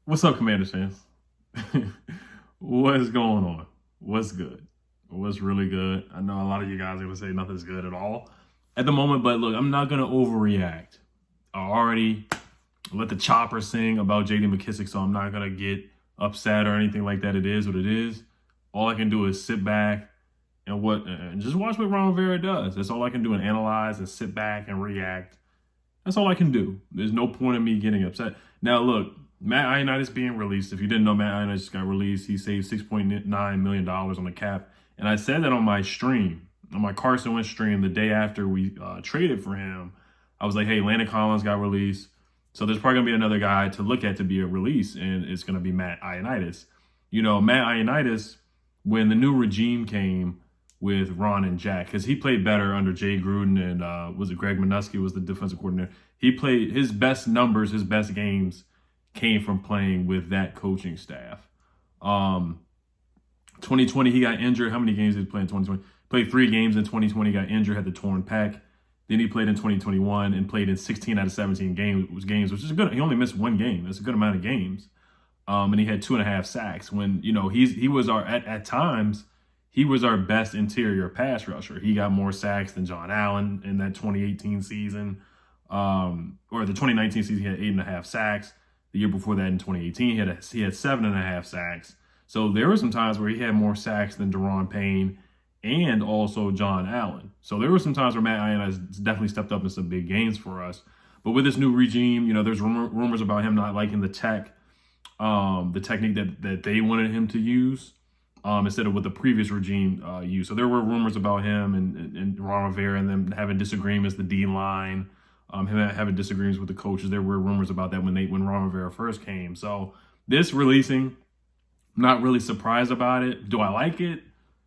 What's up, Commanders fans? What's going on? What's good? What's really good? I know a lot of you guys are going to say nothing's good at all at the moment, but look, I'm not going to overreact. I already let the chopper sing about JD McKissick, so I'm not going to get upset or anything like that. It is what it is. All I can do is sit back and just watch what Ron Rivera does. That's all I can do, and analyze and sit back and react. That's all I can do. There's no point in me getting upset. Now, look, Matt Ionnaidis being released. If you didn't know, Matt Ionnaidis got released. He saved $6.9 million on the cap. And I said that on my stream, on my Carson Wentz stream, the day after we traded for him. I was like, hey, Landon Collins got released. So there's probably going to be another guy to look at to be a release, and it's going to be Matt Ionnaidis. You know, Matt Ionnaidis, when the new regime came with Ron and Jack, because he played better under Jay Gruden and was it Greg Minuski was the defensive coordinator. He played his best numbers, his best games came from playing with that coaching staff. 2020, he got injured. How many games did he play in 2020? Played 3 games in 2020, got injured, had the torn pec. Then he played in 2021 and played in 16 out of 17 games, which is good. He only missed 1 game. That's a good amount of games. And he had 2.5 sacks when, you know, he was at times, he was our best interior pass rusher. He got more sacks than John Allen in that 2018 season. Or the 2019 season, he had 8.5 sacks. The year before that in 2018, he had 7.5 sacks. So there were some times where he had more sacks than Daron Payne and also John Allen. So there were some times where Matt Ionnaidis definitely stepped up in some big games for us. But with this new regime, you know, there's rumors about him not liking the technique that they wanted him to use instead of what the previous regime used. So there were rumors about him and Ron Rivera and them having disagreements, the D-line, him having disagreements with the coaches. There were rumors about that when Ron Rivera first came. So this releasing, not really surprised about it. Do I like it?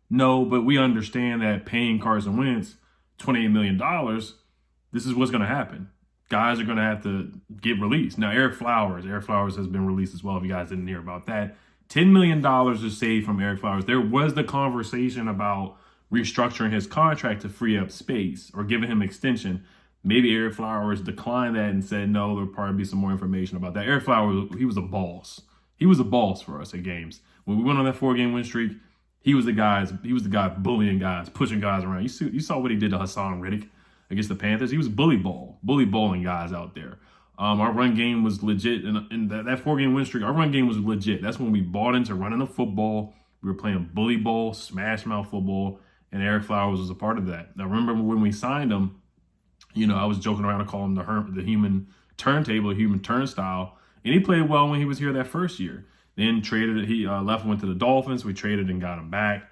No, but we understand that paying Carson Wentz $28 million, this is what's going to happen. Guys are going to have to get released. Now, Ereck Flowers has been released as well, if you guys didn't hear about that. $10 million is saved from Ereck Flowers. There was the conversation about restructuring his contract to free up space or giving him extension. Maybe Ereck Flowers declined that and said, no, there'll probably be some more information about that. Ereck Flowers, he was a boss. He was a boss for us at games. When we went on that 4-game win streak, he was the guy bullying guys, pushing guys around. You saw what he did to Hassan Reddick against the Panthers. He was bully balling guys out there. Our run game was legit. In that 4-game win streak, our run game was legit. That's when we bought into running the football. We were playing bully ball, smash mouth football, and Ereck Flowers was a part of that. Now, remember when we signed him, you know, I was joking around to call him the human turntable, human turnstile. And he played well when he was here that first year. Then he left and went to the Dolphins. We traded and got him back.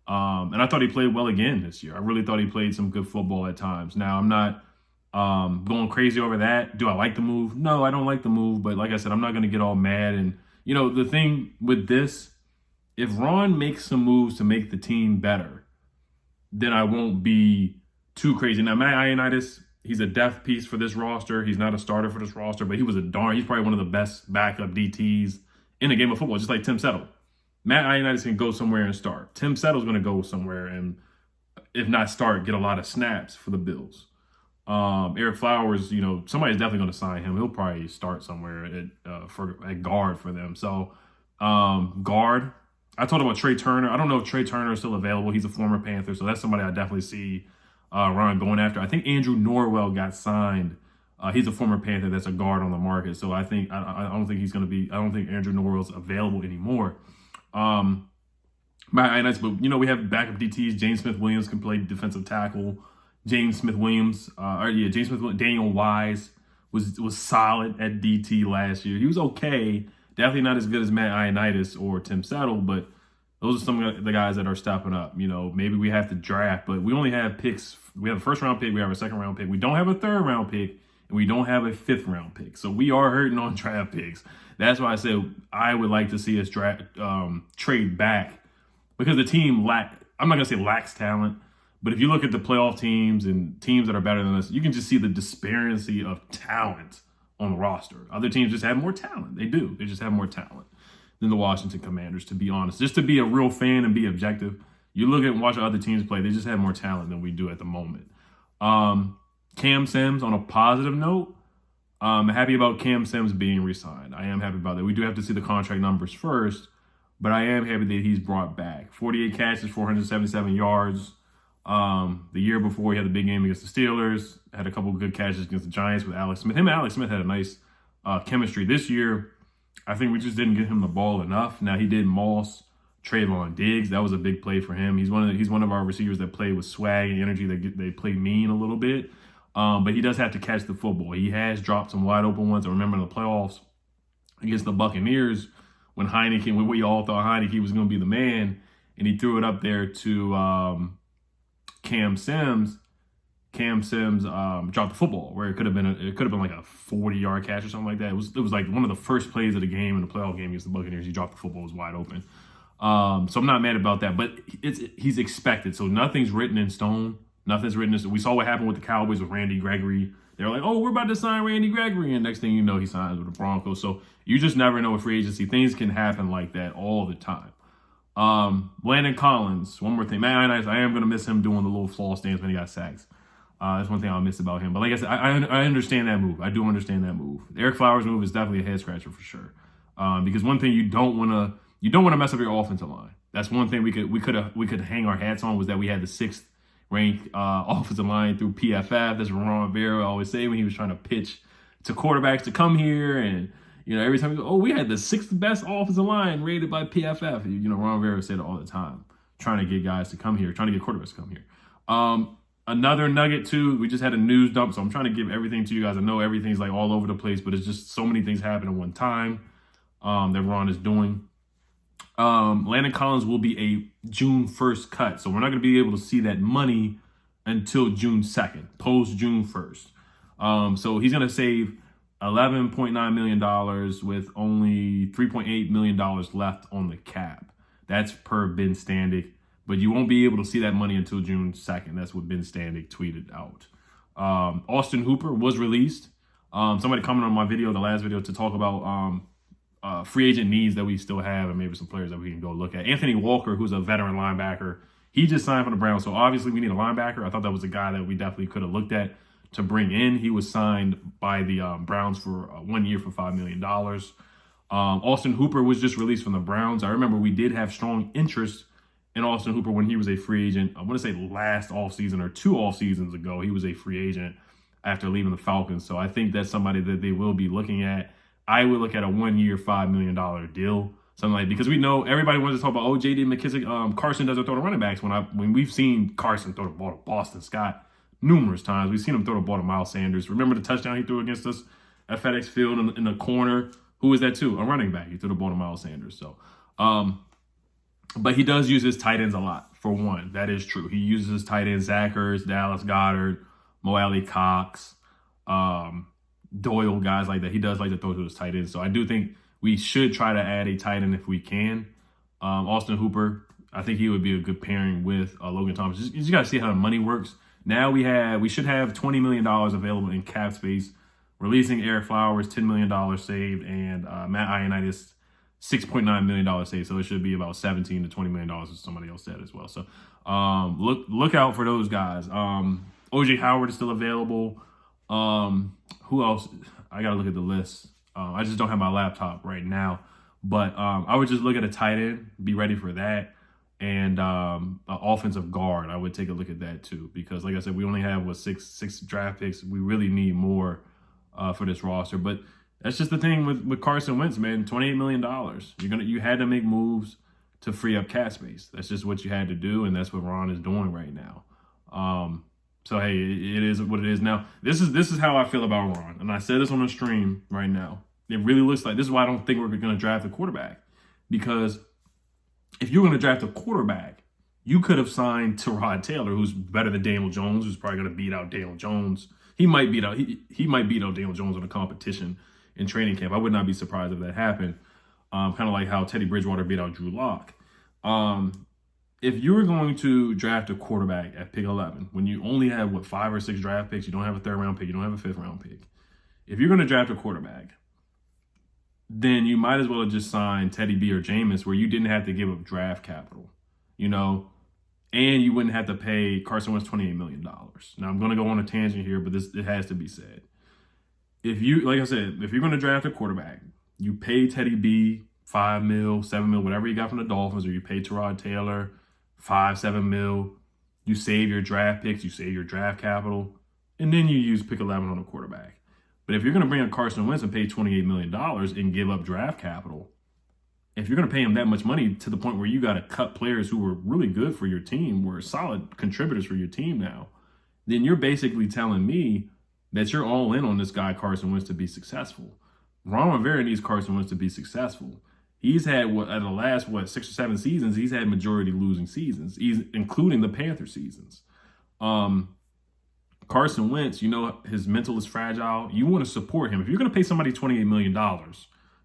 And I thought he played well again this year. I really thought he played some good football at times. Now, I'm not going crazy over that. Do I like the move? No, I don't like the move. But like I said, I'm not going to get all mad. And, you know, the thing with this, if Ron makes some moves to make the team better, then I won't be too crazy. Now, Matt Ionnaidis, he's a depth piece for this roster. He's not a starter for this roster, but he's probably one of the best backup DTs in the game of football, just like Tim Settle. Matt Ionnaidis can go somewhere and start. Tim Settle's going to go somewhere and, if not start, get a lot of snaps for the Bills. Ereck Flowers, you know, somebody's definitely going to sign him. He'll probably start somewhere at guard for them. So, guard. I talked about Trey Turner. I don't know if Trey Turner is still available. He's a former Panther, so that's somebody I definitely see Ron going after. I think Andrew Norwell got signed. He's a former Panther that's a guard on the market. So I don't think Andrew Norwell's available anymore. Matt Ionnaidis, but you know, we have backup DTs. James Smith-Williams can play defensive tackle. Daniel Wise was solid at DT last year. He was okay. Definitely not as good as Matt Ionnaidis or Tim Settle, but those are some of the guys that are stepping up. You know, maybe we have to draft, but we only have picks. We have a 1st-round pick. We have a 2nd-round pick. We don't have a 3rd-round pick, and we don't have a 5th-round pick. So we are hurting on draft picks. That's why I said I would like to see us trade back, because the team I'm not going to say lacks talent, but if you look at the playoff teams and teams that are better than us, you can just see the disparity of talent on the roster. Other teams just have more talent. They do. They just have more talent than the Washington Commanders, to be honest. Just to be a real fan and be objective, you look at and watch other teams play, they just have more talent than we do at the moment. Cam Sims, on a positive note, Happy about Cam Sims being re-signed. I am happy about that. We do have to see the contract numbers first, but I am happy that he's brought back. 48 catches, 477 yards. The year before, he had the big game against the Steelers. Had a couple of good catches against the Giants with Alex Smith. Him and Alex Smith had a nice chemistry. This year, I think we just didn't get him the ball enough. Now, he did Moss, Trayvon Diggs. That was a big play for him. He's one of our receivers that play with swag and energy. They play mean a little bit. But he does have to catch the football. He has dropped some wide open ones. I remember in the playoffs against the Buccaneers when we all thought Heineke was going to be the man, and he threw it up there to Cam Sims. Cam Sims dropped the football where it could have been like a 40-yard catch or something like that. It was like one of the first plays of the game in the playoff game against the Buccaneers. He dropped the football, it was wide open. So I'm not mad about that, but he's expected. So nothing's written in stone. Nothing's written in stone. We saw what happened with the Cowboys with Randy Gregory. They're like, oh, we're about to sign Randy Gregory. And next thing you know, he signs with the Broncos. So you just never know with free agency. Things can happen like that all the time. Landon Collins, one more thing. Matt Ionnaidis, I am going to miss him doing the little floss dance when he got sacks. That's one thing I'll miss about him. But like I said, I understand that move. I do understand that move. The Ereck Flowers move is definitely a head scratcher for sure. Because one thing you don't want to mess up your offensive line. That's one thing we could hang our hats on, was that we had the 6th ranked offensive line through PFF. That's what Ron Rivera always say when he was trying to pitch to quarterbacks to come here. And, every time he goes, oh, we had the 6th best offensive line rated by PFF. Ron Rivera said it all the time, trying to get guys to come here, trying to get quarterbacks to come here. Another nugget, too, we just had a news dump, so I'm trying to give everything to you guys. I know everything's like all over the place, but it's just so many things happen at one time that Ron is doing. Landon Collins will be a June 1st cut, so we're not going to be able to see that money until June 2nd, post June 1st. So he's going to save $11.9 million with only $3.8 million left on the cap. That's per Ben Standig, but you won't be able to see that money until June 2nd. That's what Ben Standig tweeted out. Austin Hooper was released. Somebody commented on my video, the last video, to talk about free agent needs that we still have and maybe some players that we can go look at. Anthony Walker, who's a veteran linebacker, he just signed for the Browns. So obviously we need a linebacker. I thought that was a guy that we definitely could have looked at to bring in. He was signed by the Browns for 1 year for $5 million. Austin Hooper was just released from the Browns. I remember we did have strong interest in Austin Hooper when he was a free agent. I want to say last offseason or 2 off seasons ago, he was a free agent after leaving the Falcons. So I think that's somebody that they will be looking at. I would look at a 1 year, $5 million deal, something like, because we know everybody wants to talk about, oh, J.D. McKissick, Carson doesn't throw to running backs. When we've seen Carson throw the ball to Boston Scott numerous times, we've seen him throw the ball to Miles Sanders. Remember the touchdown he threw against us at FedEx Field in the corner? Who is that too? A running back. He threw the ball to Miles Sanders. So, but he does use his tight ends a lot. For one, that is true. He uses his tight ends, Zach Ertz, Dallas Goedert, Mo Alley Cox, Doyle, guys like that. He does like to throw to his tight ends. So I do think we should try to add a tight end if we can. Austin Hooper, I think he would be a good pairing with Logan Thomas. You just got to see how the money works. Now we should have $20 million available in cap space. Releasing Ereck Flowers, $10 million saved, and Matt Ionnaidis, $6.9 million saved. So it should be about $17 to $20 million, as somebody else said as well. So look out for those guys. O.J. Howard is still available. Who else? I got to look at the list. I just don't have my laptop right now. But I would just look at a tight end, be ready for that. And an offensive guard, I would take a look at that too. Because like I said, we only have, six draft picks. We really need more for this roster. But that's just the thing with Carson Wentz, man. $28 million. You had to make moves to free up cap space. That's just what you had to do, and that's what Ron is doing right now. So hey, it is what it is. Now, this is how I feel about Ron, and I said this on the stream right now. It really looks like this is why I don't think we're going to draft a quarterback, because if you're going to draft a quarterback, you could have signed Tyrod Taylor, who's better than Daniel Jones, who's probably going to beat out Daniel Jones. He might beat out Daniel Jones in a competition in training camp. I would not be surprised if that happened. Kind of like how Teddy Bridgewater beat out Drew Lock. If you were going to draft a quarterback at pick 11, when you only have 5 or 6 draft picks, you don't have a 3rd round pick, you don't have a 5th round pick. If you're going to draft a quarterback, then you might as well have just signed Teddy B or Jameis, where you didn't have to give up draft capital, and you wouldn't have to pay Carson Wentz $28 million. Now, I'm going to go on a tangent here, but it has to be said. if you, like I said, if you're going to draft a quarterback, you pay Teddy B $5 million, $7 million, whatever you got from the Dolphins, or you pay Tyrod Taylor $5-7 million. You save your draft picks, you save your draft capital, and then you use pick 11 on a quarterback. But if you're going to bring in Carson Wentz and pay $28 million and give up draft capital, if you're going to pay him that much money to the point where you got to cut players who were really good for your team, were solid contributors for your team now, then you're basically telling me that you're all in on this guy Carson Wentz to be successful. Ron Rivera needs Carson Wentz to be successful. He's had, at the last, 6 or 7 seasons, he's had majority losing seasons, including the Panther seasons. Carson Wentz, his mental is fragile. You want to support him. If you're going to pay somebody $28 million,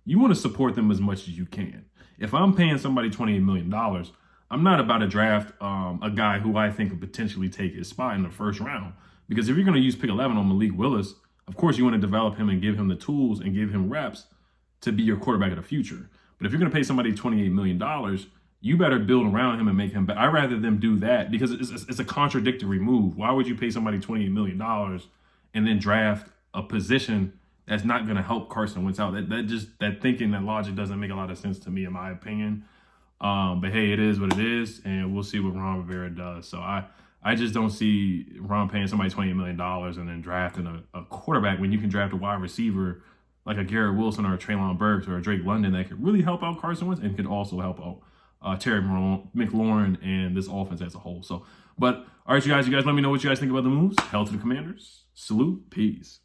you want to support them as much as you can. If I'm paying somebody $28 million, I'm not about to draft a guy who I think could potentially take his spot in the first round. Because if you're going to use pick 11 on Malik Willis, of course you want to develop him and give him the tools and give him reps to be your quarterback of the future. But if you're going to pay somebody $28 million, you better build around him and make him better. I'd rather them do that because it's a contradictory move. Why would you pay somebody $28 million and then draft a position that's not going to help Carson Wentz out? That thinking, that logic doesn't make a lot of sense to me, in my opinion. But hey, it is what it is, and we'll see what Ron Rivera does. So I just don't see Ron paying somebody $28 million and then drafting a quarterback when you can draft a wide receiver like a Garrett Wilson or a Treylon Burks or a Drake London that could really help out Carson Wentz and could also help out Terry McLaurin and this offense as a whole. So, but all right, you guys let me know what you guys think about the moves. Hell to the Commanders. Salute. Peace.